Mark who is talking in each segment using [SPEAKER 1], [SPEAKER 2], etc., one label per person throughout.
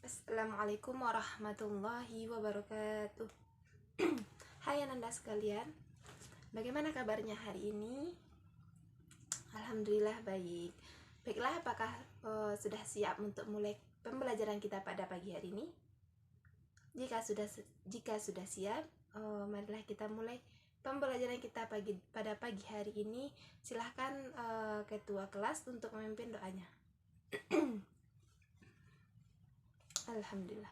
[SPEAKER 1] Assalamualaikum warahmatullahi wabarakatuh. Hai Ananda sekalian, bagaimana kabarnya hari ini? Alhamdulillah baik. Baiklah, apakah sudah siap untuk mulai pembelajaran kita pada pagi hari ini? Jika sudah siap, marilah kita mulai pembelajaran kita pada pagi hari ini. Silahkan ketua kelas untuk memimpin doanya. Alhamdulillah.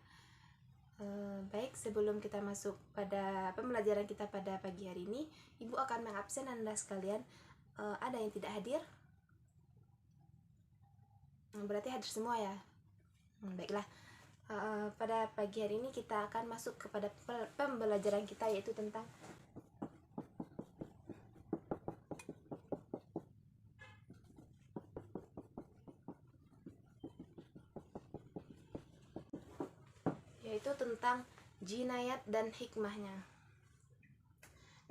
[SPEAKER 1] Baik, sebelum kita masuk pada pembelajaran kita pada pagi hari ini, Ibu akan mengabsen Anda sekalian. Ada yang tidak hadir? Berarti hadir semua ya. Baiklah, pada pagi hari ini kita akan masuk kepada pembelajaran kita, yaitu tentang jinayat dan hikmahnya.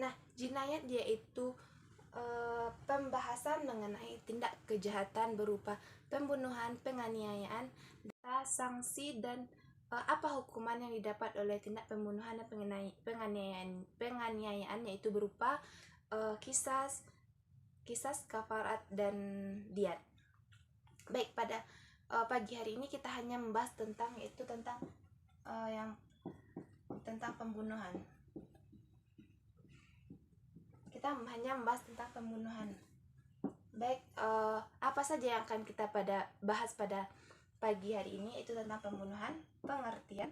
[SPEAKER 1] Nah, jinayat yaitu pembahasan mengenai tindak kejahatan berupa pembunuhan, penganiayaan, sanksi dan apa hukuman yang didapat oleh tindak pembunuhan dan penganiayaan, yaitu berupa kisas, kafarat dan diat. Baik, pada pagi hari ini kita hanya membahas tentang pembunuhan. Kita hanya membahas tentang pembunuhan. Baik, apa saja yang akan kita bahas pada pagi hari ini, itu tentang pembunuhan, pengertian,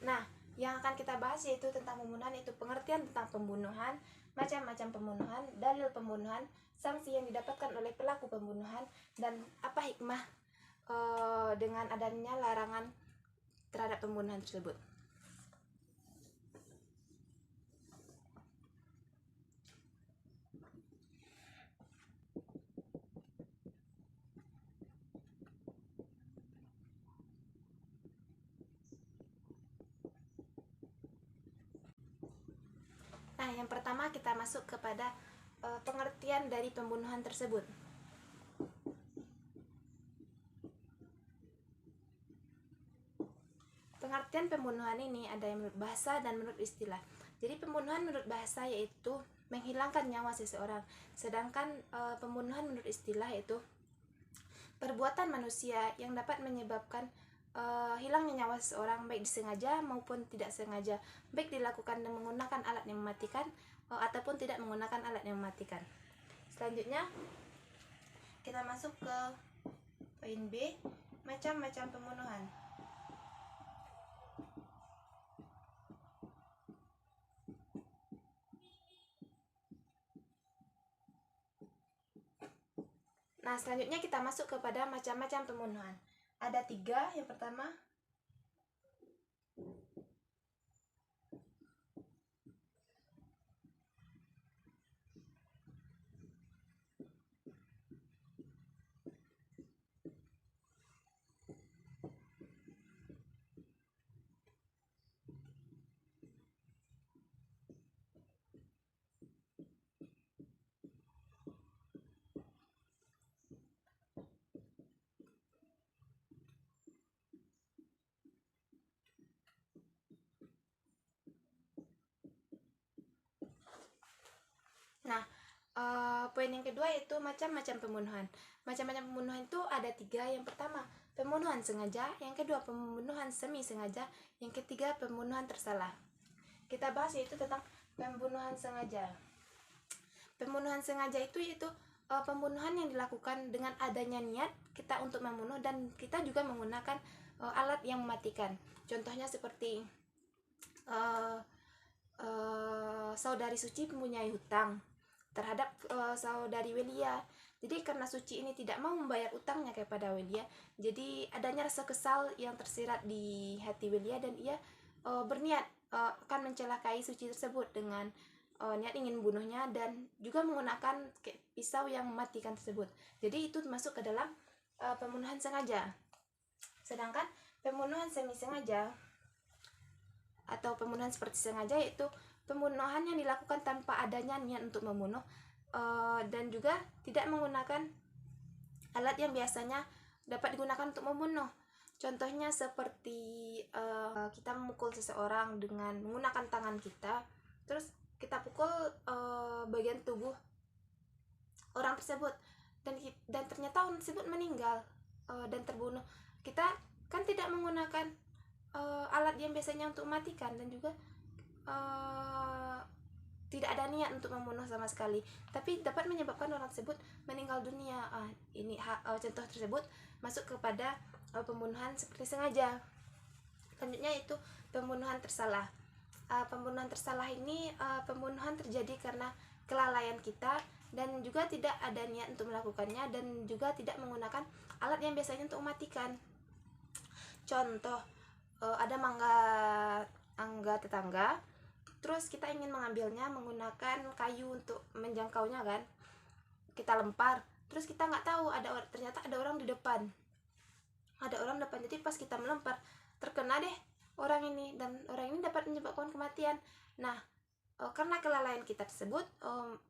[SPEAKER 1] nah, yang akan kita bahas yaitu tentang pembunuhan, itu pengertian tentang pembunuhan, macam-macam pembunuhan, dalil pembunuhan, sanksi yang didapatkan oleh pelaku pembunuhan, dan apa hikmah dengan adanya larangan terhadap pembunuhan tersebut. Nah, yang pertama kita masuk kepada pengertian dari pembunuhan tersebut. Pengertian pembunuhan ini ada yang menurut bahasa dan menurut istilah. Jadi pembunuhan menurut bahasa yaitu menghilangkan nyawa seseorang, sedangkan pembunuhan menurut istilah yaitu perbuatan manusia yang dapat menyebabkan hilangnya nyawa seseorang, baik disengaja maupun tidak sengaja, baik dilakukan dengan menggunakan alat yang mematikan ataupun tidak menggunakan alat yang mematikan. Selanjutnya kita masuk ke poin B, macam-macam pembunuhan. Nah, selanjutnya kita masuk kepada macam-macam pembunuhan. Ada 3. Yang pertama, poin yang kedua yaitu macam-macam pembunuhan. Macam-macam pembunuhan itu ada 3. Yang pertama, pembunuhan sengaja. Yang kedua, pembunuhan semi sengaja. Yang ketiga, pembunuhan tersalah. Kita bahas yaitu tentang pembunuhan sengaja. Pembunuhan sengaja itu yaitu pembunuhan yang dilakukan dengan adanya niat kita untuk membunuh, dan kita juga menggunakan alat yang mematikan. Contohnya seperti saudari Suci mempunyai hutang terhadap saudari Welia. Jadi karena Suci ini tidak mau membayar utangnya kepada Welia, jadi adanya rasa kesal yang tersirat di hati Welia, dan ia berniat akan mencelakai Suci tersebut dengan niat ingin membunuhnya, dan juga menggunakan pisau yang mematikan tersebut. Jadi itu masuk ke dalam pembunuhan sengaja. Sedangkan pembunuhan semi sengaja atau pembunuhan seperti sengaja yaitu pembunuhan yang dilakukan tanpa adanya niat untuk membunuh, dan juga tidak menggunakan alat yang biasanya dapat digunakan untuk membunuh. Contohnya seperti kita memukul seseorang dengan menggunakan tangan kita, terus kita pukul bagian tubuh orang tersebut, dan ternyata orang tersebut meninggal dan terbunuh. Kita kan tidak menggunakan alat yang biasanya untuk mematikan, dan juga tidak ada niat untuk membunuh sama sekali, tapi dapat menyebabkan orang tersebut meninggal dunia. Contoh tersebut masuk kepada pembunuhan seperti sengaja. Selanjutnya itu pembunuhan tersalah. Pembunuhan tersalah ini pembunuhan terjadi karena kelalaian kita, dan juga tidak ada niat untuk melakukannya, dan juga tidak menggunakan alat yang biasanya untuk mematikan. Contoh, ada mangga tetangga, terus kita ingin mengambilnya menggunakan kayu untuk menjangkaunya kan, kita lempar, terus kita nggak tahu ternyata ada orang di depan, jadi pas kita melempar terkena deh orang ini, dan orang ini dapat menyebabkan kematian. Nah, karena kelalaian kita tersebut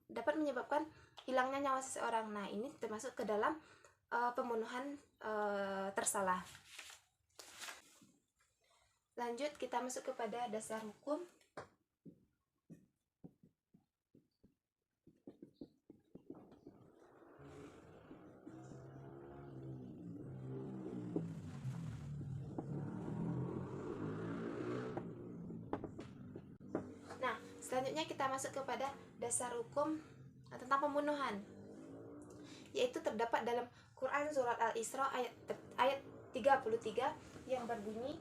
[SPEAKER 1] dapat menyebabkan hilangnya nyawa seseorang. Nah, ini termasuk ke dalam pembunuhan tersalah. Lanjut, kita masuk kepada dasar hukum. Nah, selanjutnya kita masuk kepada dasar hukum tentang pembunuhan, yaitu terdapat dalam Quran surat Al-Isra ayat 33 yang berbunyi,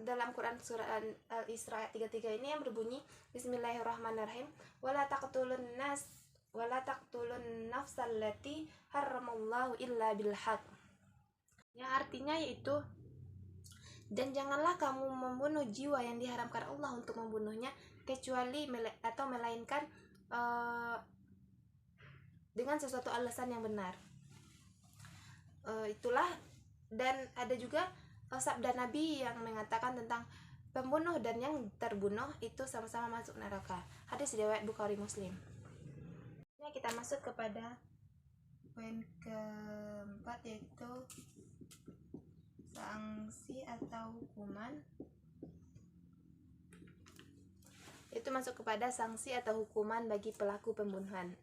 [SPEAKER 1] dalam Quran surah Al-Isra ayat 33 ini yang berbunyi, Bismillahirrahmanirrahim, wala taqtulun nafsal lati haramallahu illa bil haq. Yang artinya yaitu, dan janganlah kamu membunuh jiwa yang diharamkan Allah untuk membunuhnya, kecuali melainkan dengan sesuatu alasan yang benar. Itulah, dan ada juga sabda Nabi yang mengatakan tentang pembunuh dan yang terbunuh itu sama-sama masuk neraka. Hadis riwayat Bukhari Muslim. Ini kita masuk kepada poin keempat, yaitu sanksi atau hukuman. Itu masuk kepada sanksi atau hukuman bagi pelaku pembunuhan.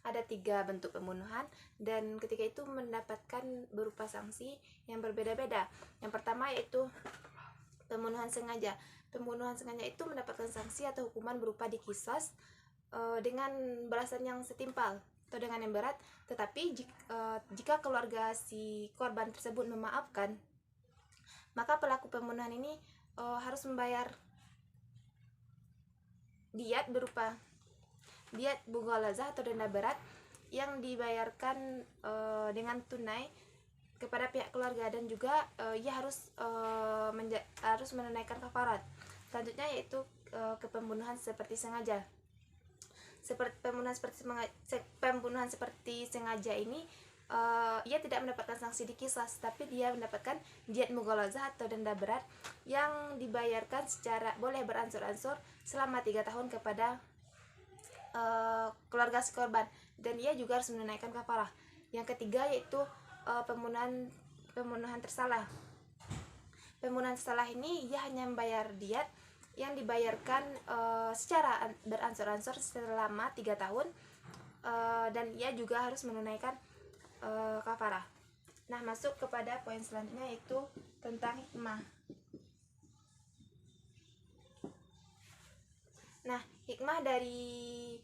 [SPEAKER 1] Ada 3 bentuk pembunuhan, dan ketika itu mendapatkan berupa sanksi yang berbeda-beda. Yang pertama yaitu pembunuhan sengaja. Pembunuhan sengaja itu mendapatkan sanksi atau hukuman berupa diqisas dengan balasan yang setimpal atau dengan yang berat. Tetapi jika keluarga si korban tersebut memaafkan, maka pelaku pembunuhan ini harus membayar diat berupa diat mughalazah atau denda berat yang dibayarkan dengan tunai kepada pihak keluarga, dan juga ia harus menunaikan kafarat. Selanjutnya yaitu kepembunuhan seperti sengaja. Pembunuhan seperti sengaja ini ia tidak mendapatkan sanksi diqisas, tapi dia mendapatkan diat mughalazah atau denda berat yang dibayarkan secara boleh beransur-ansur selama 3 tahun kepada keluarga si korban, dan ia juga harus menunaikan kafarah. Yang ketiga yaitu pembunuhan tersalah. Pembunuhan tersalah ini ia hanya membayar diat yang dibayarkan secara beransur-ansur selama 3 tahun, dan ia juga harus menunaikan kafarah. Nah, masuk kepada poin selanjutnya yaitu tentang hikmah. Nah, hikmah dari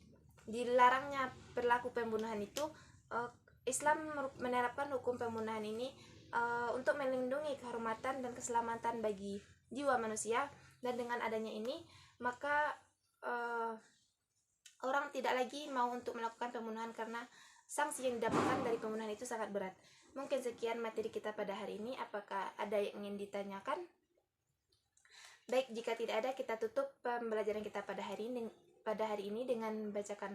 [SPEAKER 1] dilarangnya perilaku pembunuhan itu, Islam menerapkan hukum pembunuhan ini untuk melindungi kehormatan dan keselamatan bagi jiwa manusia, dan dengan adanya ini maka orang tidak lagi mau untuk melakukan pembunuhan karena sanksi yang didapatkan dari pembunuhan itu sangat berat. Mungkin sekian materi kita pada hari ini. Apakah ada yang ingin ditanyakan? Baik, jika tidak ada, kita tutup pembelajaran kita pada hari ini dengan membacakan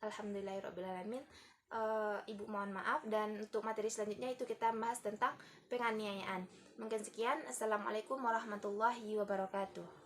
[SPEAKER 1] alhamdulillahirobbilalamin. Ibu mohon maaf, dan untuk materi selanjutnya itu kita bahas tentang penganiayaan. Mungkin sekian. Assalamualaikum warahmatullahi wabarakatuh.